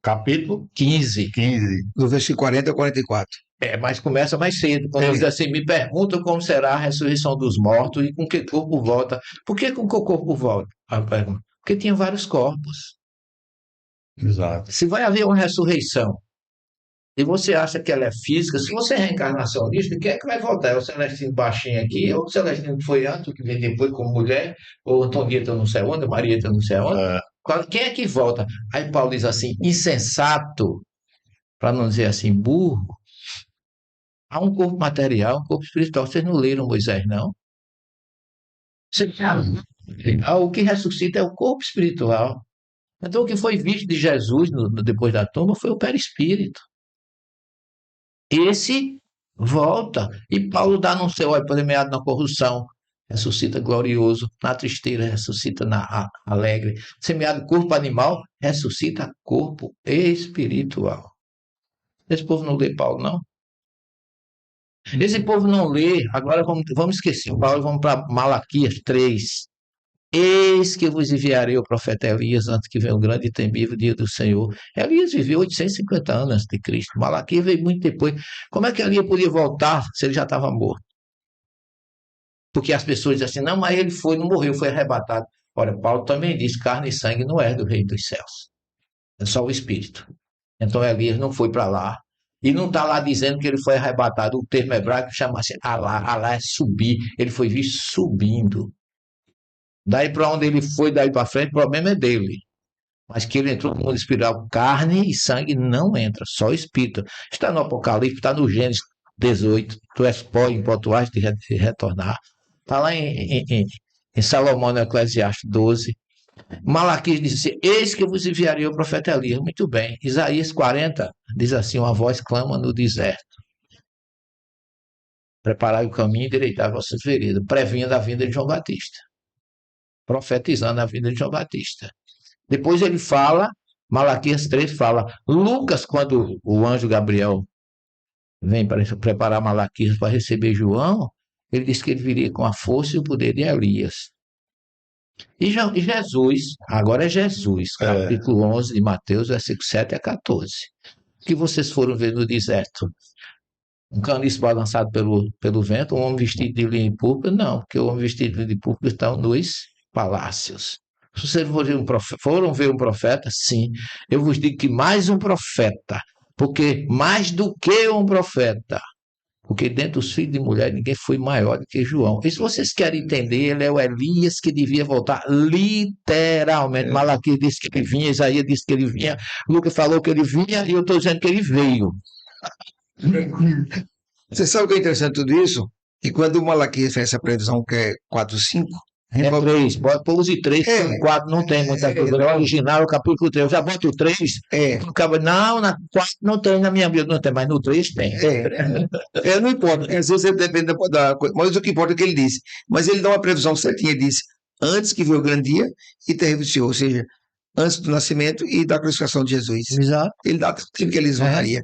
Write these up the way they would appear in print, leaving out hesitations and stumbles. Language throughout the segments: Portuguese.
Capítulo 15. 15. Do versículo 40 ao 44. Mas começa mais cedo, quando diz assim: me perguntam como será a ressurreição dos mortos e com que corpo volta. Por que com que o corpo volta? A pergunta. Porque tinha vários corpos. Exato. Se vai haver uma ressurreição e você acha que ela é física, se você é reencarnacionista, quem é que vai voltar? É o Celestino baixinho aqui, ou o Celestino que foi antes, que vem depois como mulher, ou Antonieta não sei onde, Marieta não sei onde? É, Quem é que volta? Aí Paulo diz assim: insensato, para não dizer assim, burro. Há um corpo material, um corpo espiritual. Vocês não leram Moisés, não? O que ressuscita é o corpo espiritual. Então, o que foi visto de Jesus depois da tumba foi o perispírito. Esse volta. E Paulo dá no seu, olha, premiado na corrupção, ressuscita glorioso, na tristeza, ressuscita alegre. Semeado corpo animal, ressuscita corpo espiritual. Esse povo não lê Paulo, não? Esse povo não lê. Agora vamos esquecer Paulo, vamos para Malaquias 3. Eis que vos enviarei o profeta Elias antes que venha o grande e temível dia do Senhor. Elias viveu 850 anos antes de Cristo. Malaquias veio muito depois. Como é que Elias podia voltar se ele já estava morto? Porque as pessoas dizem assim: não, mas ele foi, não morreu, foi arrebatado. Olha, Paulo também diz: carne e sangue não é do reino dos céus, é só o Espírito. Então Elias não foi para lá. E não está lá dizendo que ele foi arrebatado. O termo hebraico chama-se Alá. Alá é subir. Ele foi visto subindo. Daí para onde ele foi, daí para frente, o problema é dele. Mas que ele entrou no mundo espiritual, carne e sangue não entra, só espírito. Está no Apocalipse, está no Gênesis 18. Tu és pó, em pó tu has de retornar. Está lá em Salomão, no Eclesiastes 12. Malaquias diz assim: eis que vos enviarei o profeta Elias. Muito bem. Isaías 40 diz assim: uma voz clama no deserto. Preparai o caminho e endireitai vossas veredas. Previndo a vinda de João Batista. Profetizando a vinda de João Batista. Depois ele fala, Malaquias 3 fala, Lucas, quando o anjo Gabriel vem para preparar Malaquias para receber João, ele diz que ele viria com a força e o poder de Elias. E Jesus, agora é Jesus, capítulo 11 de Mateus, versículo 7 a 14. Que vocês foram ver no deserto? Um caniço balançado pelo vento, um homem vestido de linho e púrpura? Não, porque o homem vestido de linho e púrpura está nos palácios. Se vocês foram ver um profeta, sim. Eu vos digo que mais um profeta, porque mais do que um profeta, porque dentro dos filhos de mulher ninguém foi maior do que João. E se vocês querem entender, ele é o Elias que devia voltar literalmente. Malaquias disse que ele vinha, Isaías disse que ele vinha, Lucas falou que ele vinha e eu estou dizendo que ele veio. Você sabe o que é interessante tudo isso? Que quando o Malaquias fez essa previsão que é 4, 5, É 3, use 3, 4 não tem muita coisa. O original é o capítulo 3. Eu já boto o 3, não, na 4 não tem, na minha Bíblia não tem, mas no 3 tem. Não importa, às vezes ele depende da coisa, mas o que importa é o que ele disse. Mas ele dá uma previsão certinha, ele disse, antes que veio o grande dia e terrível Senhor, ou seja, antes do nascimento e da crucificação de Jesus. Exato. Ele dá tudo que eles voltaria.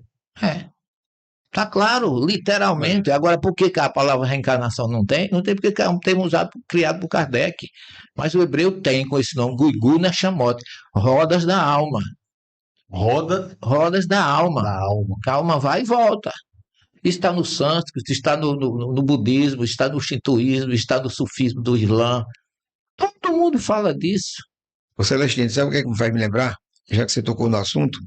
Tá claro, literalmente. Agora, por que a palavra reencarnação não tem? Não tem porque é um termo usado, criado por Kardec. Mas o hebreu tem com esse nome, Guigu Neshamot, rodas da alma. Rodas da alma. A alma vai e volta. Está no sânscrito, está no budismo, está no shintoísmo, está no sufismo do Islã. Todo mundo fala disso. Ô Celestino, sabe o que é que me faz me lembrar? Já que você tocou no assunto,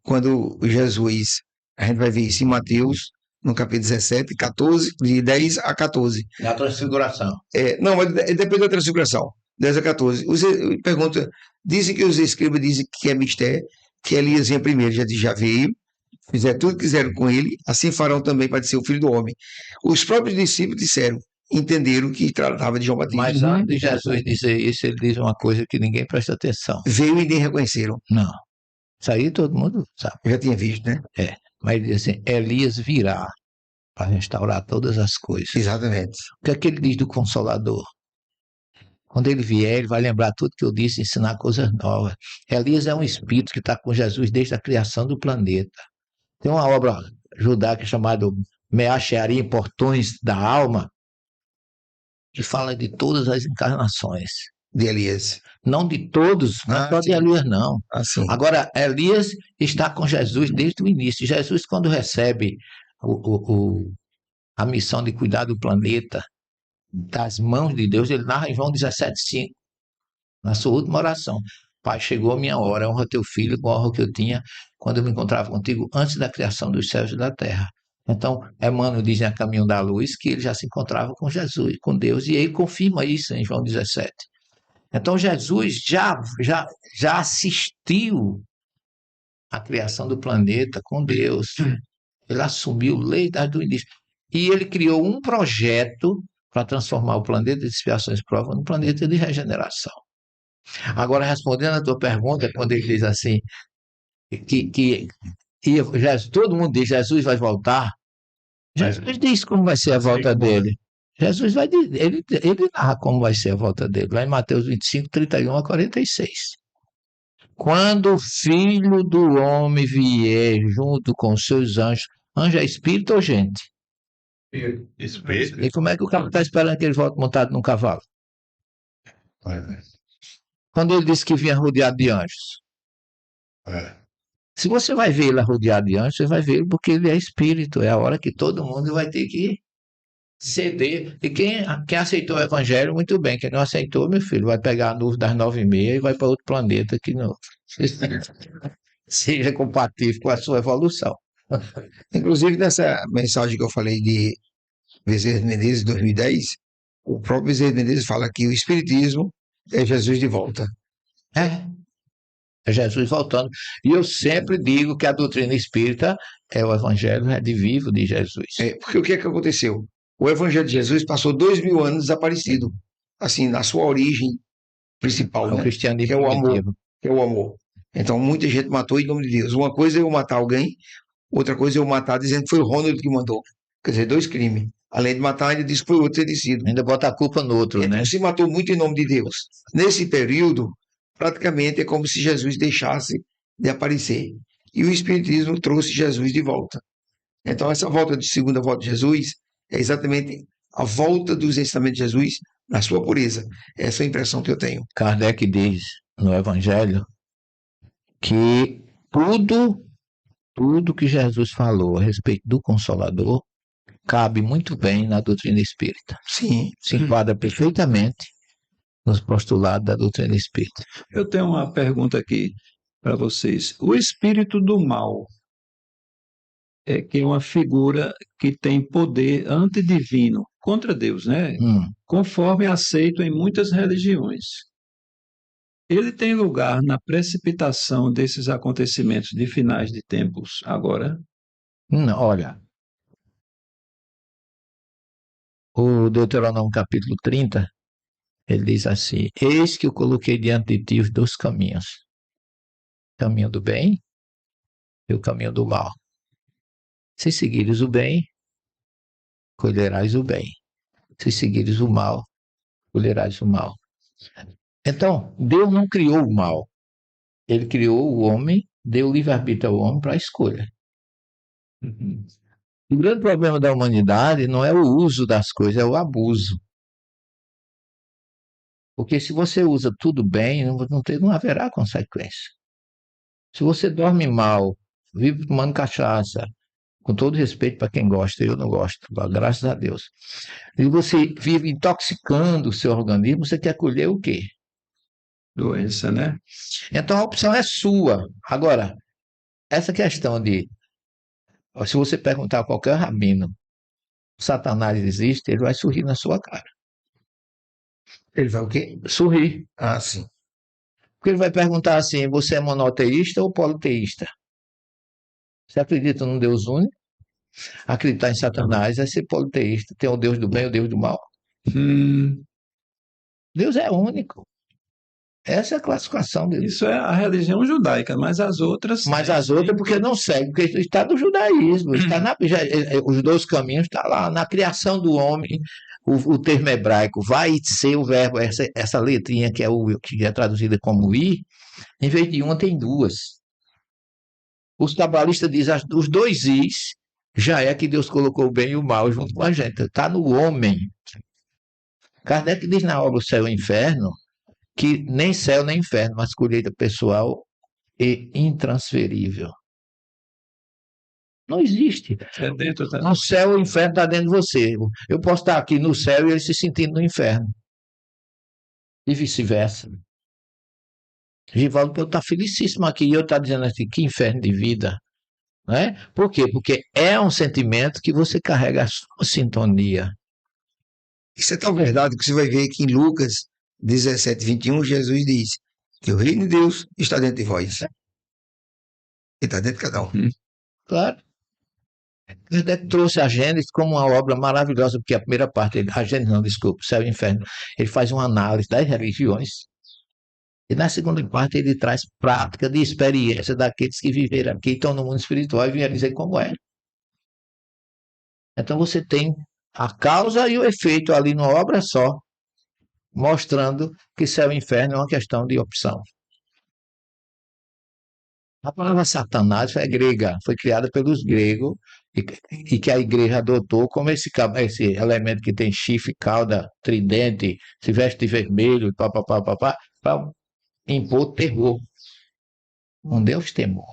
quando Jesus, a gente vai ver isso em Mateus, no capítulo 17, 14, de 10 a 14. Na transfiguração. Não, mas depois da transfiguração, 10 a 14. Pergunta, dizem que os escribas dizem que é mistério, que Elias vinha primeiro, já veio, fizeram tudo que quiseram com ele, assim farão também para ser o filho do homem. Os próprios discípulos disseram, entenderam que tratava de João Batista. Mas antes de Jesus dizer isso, ele diz uma coisa que ninguém presta atenção. Veio e nem reconheceram. Não. Isso aí todo mundo sabe. Eu já tinha visto, né? Mas ele diz assim, Elias virá para restaurar todas as coisas. Exatamente. O que é que ele diz do Consolador? Quando ele vier, ele vai lembrar tudo que eu disse, ensinar coisas novas. Elias é um espírito que está com Jesus desde a criação do planeta. Tem uma obra judaica chamada Meachearim, Portões da Alma, que fala de todas as encarnações. de Elias. Não de todos, não Ah, é só de sim. Elias, não. Assim. Agora, Elias está com Jesus desde o início. Jesus, quando recebe a missão de cuidar do planeta das mãos de Deus, ele narra em João 17,5, na sua última oração. Pai, chegou a minha hora, honra teu filho com a honra que eu tinha quando eu me encontrava contigo antes da criação dos céus e da terra. Então, Emmanuel diz em A Caminho da Luz que ele já se encontrava com Jesus, com Deus, e ele confirma isso em João 17. Então, Jesus já assistiu à criação do planeta com Deus. Ele assumiu lei desde o início. E ele criou um projeto para transformar o planeta de expiações e provas num planeta de regeneração. Agora, respondendo a tua pergunta, quando ele diz assim, todo mundo diz, Jesus vai voltar. Jesus diz como vai ser a volta dele. Jesus vai dizer, ele narra como vai ser a volta dele, lá em Mateus 25, 31 a 46. Quando o Filho do Homem vier junto com os seus anjos, anjo é espírito ou gente? Espírito. E como é que o cara está esperando que ele volte montado num cavalo? Quando ele disse que vinha rodeado de anjos. Se você vai ver ele rodeado de anjos, você vai ver ele porque ele é espírito. É a hora que todo mundo vai ter que ceder. E quem aceitou o evangelho, muito bem. Quem não aceitou, meu filho, vai pegar a nuvem das 9h30 e vai para outro planeta que não seja compatível com a sua evolução. Inclusive, nessa mensagem que eu falei de Bezerra de Menezes, de 2010, o próprio Bezerra de Menezes fala que o Espiritismo é Jesus de volta. É Jesus voltando. E eu sempre digo que a doutrina espírita é o evangelho redivivo de Jesus. Porque o que é que aconteceu? O Evangelho de Jesus passou 2000 anos desaparecido, assim, na sua origem principal, É o né? cristianismo Que é o amor, primitivo. que é o amor. Então, muita gente matou em nome de Deus. Uma coisa é eu matar alguém, outra coisa é eu matar dizendo que foi o Ronald que mandou. Quer dizer, 2 crimes. Além de matar, ainda disse que foi outro sedicídio. Ainda bota a culpa no outro, Então, né? se matou muito em nome de Deus. Nesse período, praticamente é como se Jesus deixasse de aparecer. E o Espiritismo trouxe Jesus de volta. Então, essa volta de segunda volta de Jesus é exatamente a volta dos ensinamentos de Jesus na sua pureza. Essa é a impressão que eu tenho. Kardec diz no evangelho que tudo que Jesus falou a respeito do Consolador cabe muito bem na doutrina espírita. Sim. Se enquadra perfeitamente nos postulados da doutrina espírita. Eu tenho uma pergunta aqui para vocês. O espírito do mal é que é uma figura que tem poder antidivino contra Deus, né? Conforme aceito em muitas religiões. Ele tem lugar na precipitação desses acontecimentos de finais de tempos agora? Não, olha, o Deuteronômio capítulo 30, ele diz assim: eis que eu coloquei diante de ti os 2 caminhos, o caminho do bem e o caminho do mal. Se seguires o bem, colherás o bem. Se seguires o mal, colherás o mal. Então, Deus não criou o mal. Ele criou o homem, deu livre-arbítrio ao homem para a escolha. O grande problema da humanidade não é o uso das coisas, é o abuso. Porque se você usa tudo bem, não haverá consequência. Se você dorme mal, vive tomando cachaça, com todo respeito para quem gosta, eu não gosto, graças a Deus. E você vive intoxicando o seu organismo, você quer colher o quê? Doença, né? Então a opção é sua. Agora, essa questão de, se você perguntar a qualquer rabino, Satanás existe, ele vai sorrir na sua cara. Ele vai o quê? Sorrir. Ah, sim. Porque ele vai perguntar assim: você é monoteísta ou politeísta? Você acredita num Deus único? Acreditar em Satanás é ser politeísta. Tem o Deus do bem e o Deus do mal. Deus é único. Essa é a classificação dele. Isso é a religião judaica, mas as outras... Mas as outras porque não seguem, porque está no judaísmo. Está os 2 caminhos estão lá. Na criação do homem, o termo hebraico vai ser o verbo, essa letrinha que é traduzida como i, em vez de uma tem 2. Os cabalistas dizem os 2 is já é que Deus colocou o bem e o mal junto com a gente. Está no homem. Kardec diz na obra O Céu e o Inferno que nem céu nem inferno, mas colheita pessoal e intransferível. Não existe. É dentro da... No céu, o inferno está dentro de você. Eu posso estar aqui no céu e ele se sentindo no inferno. E vice-versa. Givaldo pode estar felicíssimo aqui e eu estar dizendo assim, que inferno de vida. Né? Por quê? Porque é um sentimento que você carrega a sua sintonia. Isso é tão verdade que você vai ver que em Lucas 17, 21, Jesus diz que o reino de Deus está dentro de vós. Ele está dentro de cada um. Claro. Kardec trouxe a Gênesis como uma obra maravilhosa, porque a primeira parte, a Gênesis não, desculpa, Céu e Inferno, ele faz uma análise das religiões, e na segunda parte ele traz prática de experiência daqueles que viveram aqui, estão no mundo espiritual e vieram dizer como é. Então você tem a causa e o efeito ali numa obra só, mostrando que céu e inferno é uma questão de opção. A palavra Satanás é grega, foi criada pelos gregos e que a igreja adotou como esse elemento que tem chifre, cauda, tridente, se veste de vermelho, para impor terror. Um Deus temor.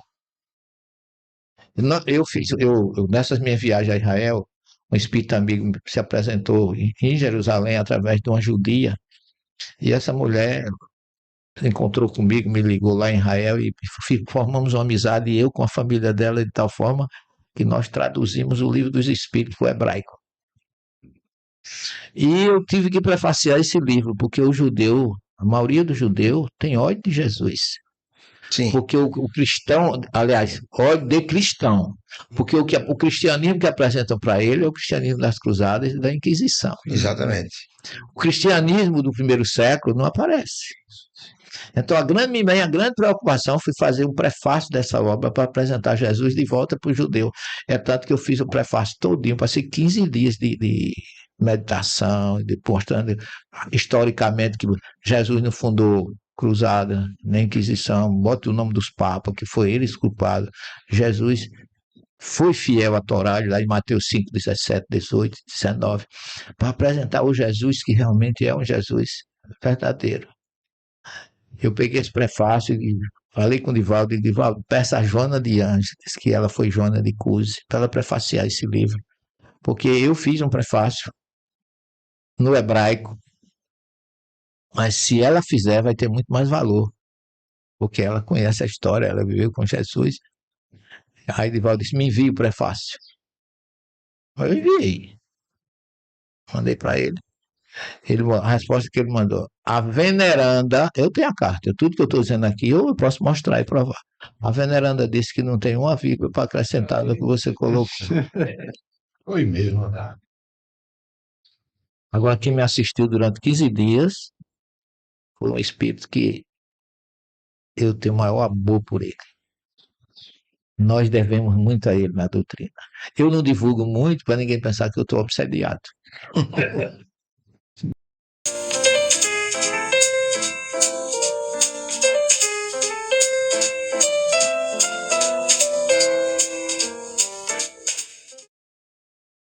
Nessas minhas viagens a Israel, um espírito amigo se apresentou em Jerusalém através de uma judia, e essa mulher encontrou comigo, me ligou lá em Israel e formamos uma amizade, e eu com a família dela, de tal forma que nós traduzimos o livro dos Espíritos para o hebraico. E eu tive que prefaciar esse livro, porque o judeu, a maioria do judeu tem ódio de Jesus. Sim. Porque o cristão, aliás, ódio de cristão, porque o cristianismo que apresentam para ele é o cristianismo das cruzadas e da Inquisição. Exatamente. O cristianismo do primeiro século não aparece. Então, minha grande preocupação foi fazer um prefácio dessa obra para apresentar Jesus de volta para o judeu. É tanto que eu fiz o prefácio todinho, passei 15 dias de meditação, mostrando historicamente que Jesus não fundou cruzada, nem Inquisição, bota o nome dos papas, que foi eles culpados. Jesus foi fiel à Torá, lá em Mateus 5, 17, 18, 19, para apresentar o Jesus que realmente é um Jesus verdadeiro. Eu peguei esse prefácio e falei com o Divaldo, e Divaldo, peça a Joana de Anjos, disse que ela foi Joana de Cusi, para ela prefaciar esse livro. Porque eu fiz um prefácio no hebraico, mas se ela fizer, vai ter muito mais valor, porque ela conhece a história, ela viveu com Jesus. Aí Divaldo disse, me envie o prefácio. Eu enviei. Mandei para ele. A resposta que ele mandou, a veneranda, eu tenho a carta, tudo que eu estou dizendo aqui, eu posso mostrar e provar. A veneranda disse que não tem uma vírgula para acrescentar no que você colocou. Foi mesmo. Agora, quem me assistiu durante 15 dias foi um espírito que eu tenho maior amor por ele. Nós devemos muito a ele na doutrina. Eu não divulgo muito para ninguém pensar que eu estou obsediado.